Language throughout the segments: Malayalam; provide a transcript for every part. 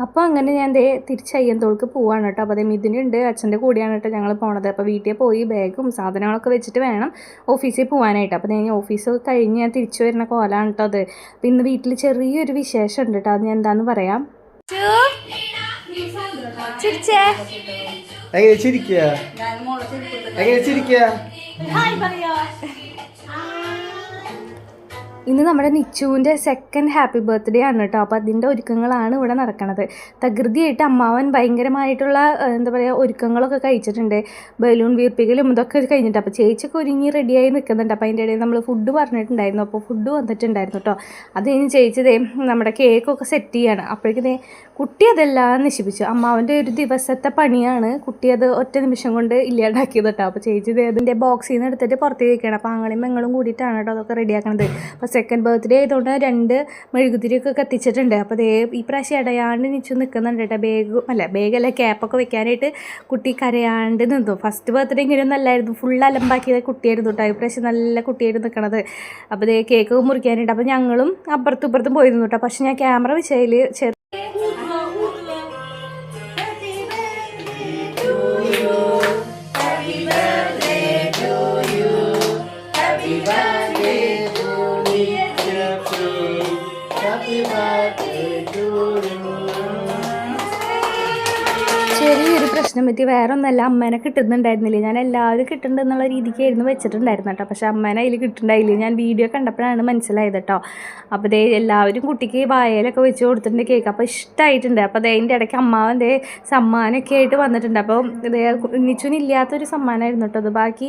അപ്പോൾ അങ്ങനെ ഞാൻ തിരിച്ച് അയ്യന്തോൾക്ക് പോവാണ് കേട്ടോ. അപ്പോൾ മിഥുനുണ്ട്, അച്ഛൻ്റെ കൂടെയാണ് കേട്ടോ ഞങ്ങൾ പോണത്. അപ്പോൾ വീട്ടിൽ പോയി ബാഗും സാധനങ്ങളൊക്കെ വെച്ചിട്ട് വേണം ഓഫീസിൽ പോകാനായിട്ട്. അപ്പോൾ ഞാൻ ഓഫീസ് കഴിഞ്ഞ് ഞാൻ തിരിച്ചു വരുന്ന കോലാണ് കേട്ടോ അത്. അപ്പോൾ ഇന്ന് വീട്ടിൽ ചെറിയൊരു വിശേഷം ഉണ്ട് കേട്ടോ, അത് ഞാൻ എന്താണെന്ന് പറയാം. ഇന്ന് നമ്മുടെ നിച്ചുവിൻ്റെ സെക്കൻഡ് ഹാപ്പി ബർത്ത്ഡേ ആണ് കേട്ടോ. അപ്പോൾ അതിൻ്റെ ഒരുക്കങ്ങളാണ് ഇവിടെ നടക്കുന്നത്. തകൃതിയായിട്ട് അമ്മാവൻ ഭയങ്കരമായിട്ടുള്ള എന്താ പറയുക ഒരുക്കങ്ങളൊക്കെ കഴിച്ചിട്ടുണ്ട്. ബലൂൺ വീർപ്പിക്കലും ഇതൊക്കെ കഴിഞ്ഞിട്ട് അപ്പോൾ ചേച്ചിയൊക്കെ ഒരുങ്ങി റെഡിയായി നിൽക്കുന്നുണ്ട്. അപ്പോൾ അതിൻ്റെ ഇടയിൽ നമ്മൾ ഫുഡ് പറഞ്ഞിട്ടുണ്ടായിരുന്നു. അപ്പോൾ ഫുഡ് വന്നിട്ടുണ്ടായിരുന്നു കേട്ടോ. അത് കഴിഞ്ഞ് ചേച്ചി നമ്മുടെ കേക്കൊക്കെ സെറ്റ് ചെയ്യാണ്. അപ്പോഴേക്കും കുട്ടി അതെല്ലാം നശിപ്പിച്ചു. അമ്മാവൻ്റെ ഒരു ദിവസത്തെ പണിയാണ് കുട്ടി അത് ഒറ്റ നിമിഷം കൊണ്ട് ഇല്ലാണ്ടാക്കിയത് കേട്ടോ. അപ്പോൾ ചേച്ചി അതിൻ്റെ ബോക്സിൽ നിന്ന് എടുത്തിട്ട് പുറത്തേക്ക് വയ്ക്കണം. അപ്പോൾ ആങ്ങളും പെങ്ങളും കൂടിയിട്ടാണ് കേട്ടോ അതൊക്കെ റെഡിയാക്കണത്. അപ്പോൾ സെക്കൻഡ് ബർത്ത്ഡേ ആയതുകൊണ്ട് 2 മെഴുകുതിരിയൊക്കെ കത്തിച്ചിട്ടുണ്ട്. അപ്പോൾ ഈ പ്രാവശ്യം ഇടയാണ്ട് നിച്ചു നിൽക്കുന്നുണ്ട് കേട്ടോ. ബേഗല്ല ക്യാപ്പൊക്കെ വെക്കാനായിട്ട് കുട്ടി കരയാണ്ട് നിന്നു. ഫസ്റ്റ് ബർത്ത്ഡേ ഇങ്ങനെയൊന്നും അല്ലായിരുന്നു, ഫുൾ അലമ്പാക്കിയത് കുട്ടിയായിരുന്നു കേട്ടോ. ഈ പ്രാവശ്യം നല്ല കുട്ടിയായിട്ട് നിൽക്കണത്. അപ്പോൾ കേക്ക് മുറിക്കാനായിട്ട് അപ്പോൾ ഞങ്ങളും അപ്പുറത്തും ഇപ്പുറത്തും പോയിരുന്നു കേട്ടോ. പക്ഷെ ഞാൻ ക്യാമറ വെച്ചതിൽ ചെറിയൊരു പ്രശ്നം പറ്റി, വേറെ ഒന്നല്ല, അമ്മേനെ കിട്ടുന്നുണ്ടായിരുന്നില്ല. ഞാൻ എല്ലാവരും കിട്ടുന്നുണ്ടെന്നുള്ള രീതിക്കായിരുന്നു വെച്ചിട്ടുണ്ടായിരുന്നു കേട്ടോ. പക്ഷേ അമ്മേനെ അതിൽ കിട്ടുന്നുണ്ടായില്ല. ഞാൻ വീഡിയോ കണ്ടപ്പോഴാണ് മനസ്സിലായത് കേട്ടോ. അപ്പോൾ എല്ലാവരും കുട്ടിക്ക് വായലൊക്കെ വെച്ച് കൊടുത്തിട്ടുണ്ട് കേക്ക്. അപ്പോൾ ഇഷ്ടമായിട്ടുണ്ട്. അപ്പോൾ അതിൻ്റെ ഇടയ്ക്ക് അമ്മാവൻ സമ്മാനമൊക്കെ ആയിട്ട് വന്നിട്ടുണ്ട്. അപ്പോൾ നിച്ചുവിന് ഇല്ലാത്തൊരു സമ്മാനമായിരുന്നു കേട്ടോ അത്. ബാക്കി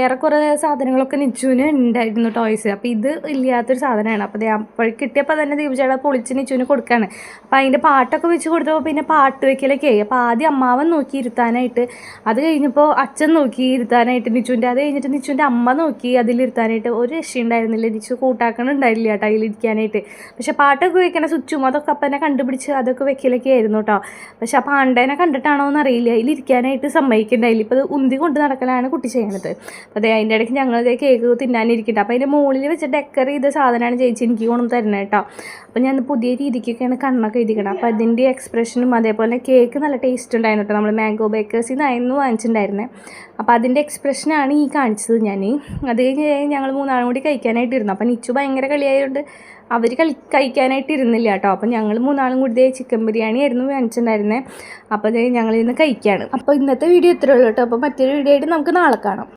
ഏറെക്കുറെ സാധനങ്ങളൊക്കെ നിച്ചുവിന് ഉണ്ടായിരുന്നു, ടോയ്സ്. അപ്പോൾ ഇത് ഇല്ലാത്തൊരു സാധനമാണ്. അപ്പോൾ കിട്ടിയപ്പോൾ തന്നെ ദീപചേട്ട പൊളിച്ച് നിച്ചുവിന് കൊടുക്കുകയാണ്. അപ്പോൾ അതിൻ്റെ പാട്ടൊക്കെ വെച്ച് കൊടുത്തപ്പോൾ പിന്നെ പാട്ട് വയ്ക്കലൊക്കെ ആയി. അപ്പോൾ ആദ്യം അമ്മാവൻ നോക്കി ഇരുത്താനായിട്ട്, അത് കഴിഞ്ഞപ്പോൾ അച്ഛൻ നോക്കി ഇരുത്താനായിട്ട് നിച്ചുവിൻ്റെ, അത് കഴിഞ്ഞിട്ട് നിച്ചുവിൻ്റെ അമ്മ നോക്കി അതിലിരുത്താനായിട്ട്. ഒരു രക്ഷയുണ്ടായിരുന്നില്ല. നിച്ചു കൂട്ടാക്കണുണ്ടായില്ല കേട്ടോ അതിലിരിക്കാനായിട്ട്. പക്ഷേ പാട്ടൊക്കെ വെക്കണ സ്വിച്ചും അതൊക്കെ അപ്പനെ കണ്ടുപിടിച്ച് അതൊക്കെ വെക്കലൊക്കെ ആയിരുന്നു കേട്ടോ. പക്ഷെ ആ പാണ്ടേനെ കണ്ടിട്ടാണോ എന്നറിയില്ല, അതിലിരിക്കാനായിട്ട് സമ്മതിക്കുന്നുണ്ടായില്ല. ഇപ്പോൾ അത് ഉന്തി കൊണ്ട് നടക്കലാണ് കുട്ടി ചെയ്യണത്. അപ്പോൾ അതിൻ്റെ ഇടയ്ക്ക് ഞങ്ങൾ കേക്ക് തിന്നാനിരിക്കുന്നുണ്ട്. അപ്പോൾ അതിൻ്റെ മുകളിൽ വെച്ച് ഡെക്കർ ചെയ്ത സാധനമാണ് ചേച്ചി എനിക്ക് കൊണ്ടു തരുന്നത് കേട്ടോ. അപ്പോൾ ഞാൻ പുതിയ രീതിക്കൊക്കെയാണ് കണ്ണൊക്കെ എഴുതിക്കണം. അപ്പോൾ അതിൻ്റെ എക്സ്പ്രഷനും അതേപോലെ കേക്ക് നല്ല ടേസ്റ്റ് ഉണ്ടായിരുന്നു കേട്ടോ. നമ്മൾ മാംഗോ ബേക്കേഴ്സിൽ നിന്നായിരുന്നു വാങ്ങിച്ചിട്ടുണ്ടായിരുന്നത്. അപ്പോൾ അതിൻ്റെ എക്സ്പ്രഷനാണ് ഈ കാണിച്ചത് ഞാൻ. അത് കഴിഞ്ഞ് ഞങ്ങൾ 3 കൂടി കഴിക്കാനായിട്ടിരുന്നു. അപ്പോൾ നിച്ചു ഭയങ്കര കളിയായതുകൊണ്ട് അവർ കഴിക്കാനായിട്ട് ഇരുന്നില്ല കേട്ടോ. അപ്പോൾ ഞങ്ങൾ 3 കൂടി ചിക്കൻ ബിരിയാണി ആയിരുന്നു വാങ്ങിച്ചിട്ടുണ്ടായിരുന്നത്. അപ്പോൾ ഞങ്ങളിന്ന് കഴിക്കുകയാണ്. അപ്പോൾ ഇന്നത്തെ വീഡിയോ ഇത്രയേ ഉള്ളൂ കേട്ടോ. അപ്പോൾ മറ്റൊരു വീഡിയോ ആയിട്ട് നമുക്ക് നാളെ കാണാം.